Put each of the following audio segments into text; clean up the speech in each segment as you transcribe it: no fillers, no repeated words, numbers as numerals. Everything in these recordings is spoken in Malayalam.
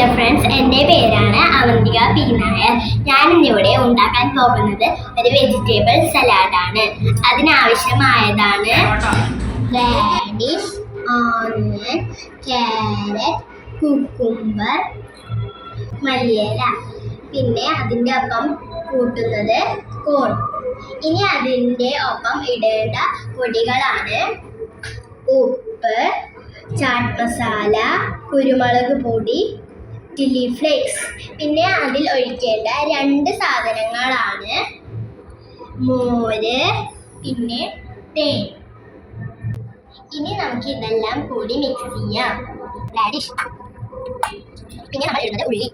ഡിയർ ഫ്രണ്ട്സ്, എൻ്റെ പേരാണ് അവന്തിക പി നായർ. ഞാൻ ഇന്നിവിടെ ഉണ്ടാക്കാൻ പോകുന്നത് ഒരു വെജിറ്റബിൾ സലാഡാണ്. അതിനാവശ്യമായതാണ് റാഡിഷ്, ഓണിയൻ, ക്യാരറ്റ്, കുക്കുംബർ, മല്ലിയില, പിന്നെ അതിൻ്റെ ഒപ്പം കൂട്ടുന്നത് കോൺ. ഇനി അതിൻ്റെ ഒപ്പം ഇടേണ്ട പൊടികളാണ് ഉപ്പ്, ചാട്ട് മസാല, കുരുമുളക് പൊടി, ചില്ലി ഫ്ലേക്സ്. പിന്നെ അതിൽ ഒഴിക്കേണ്ട 2 സാധനങ്ങളാണ് മോര്, പിന്നെ തേൻ. ഇനി നമുക്ക് ഇതെല്ലാം കൂടി മിക്സ് ചെയ്യാം. റാഡിഷ്, പിന്നെ നമ്മൾ ഇടുന്നത് ഉള്ളി,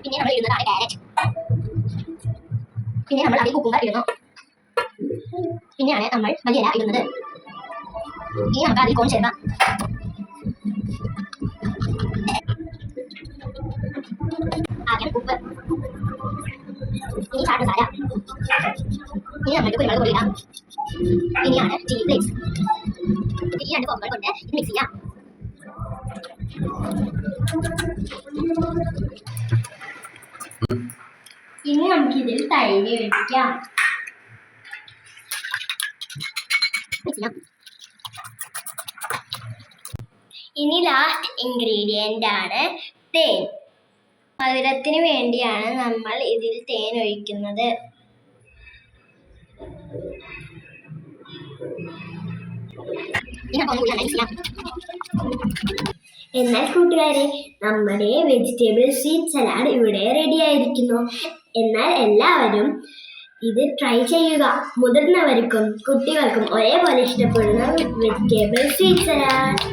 പിന്നെ നമ്മൾ ഇടുന്നതാണ് ക്യാരറ്റ്, പിന്നെ നമ്മൾ അതിൽ കുക്കുംബർ ഇടുന്നു, പിന്നെയാണ് നമ്മൾ മല്ലിയില ഇടുന്നത്. ഇനി നമുക്ക് അതിൽ കോൺ ചേർക്കാം. ആദ്യം ഉപ്പ്, ഇനി ചാട്ട് മസാല, ഇനി നമുക്ക് കുരുമുളക് പൊടി ഇടാം, ഇനിയാണ് ചില്ലി ഫ്ലേക്സ്. ഈ 2 കോമ്പുകൾ കൊണ്ട് ഇത് മിക്സ് ചെയ്യാം. ഇനി നമുക്കിതിൽ തൈര് ഒഴിക്കാം. ഇനി ലാസ്റ്റ് ഇൻഗ്രീഡിയൻ്റ് ആണ് തേൻ. മധുരത്തിന് വേണ്ടിയാണ് നമ്മൾ ഇതിൽ തേൻ ഒഴിക്കുന്നത്. എന്നാൽ കൂട്ടുകാരെ, നമ്മുടെ വെജിറ്റബിൾ സ്വീറ്റ് സലാഡ് ഇവിടെ റെഡി ആയിരിക്കുന്നു. എന്നാൽ എല്ലാവരും ഇത് ട്രൈ ചെയ്യുക. മുതിർന്നവർക്കും കുട്ടികൾക്കും ഒരേപോലെ ഇഷ്ടപ്പെടുന്ന വെജിറ്റബിൾ സ്വീറ്റ് സലാഡ്.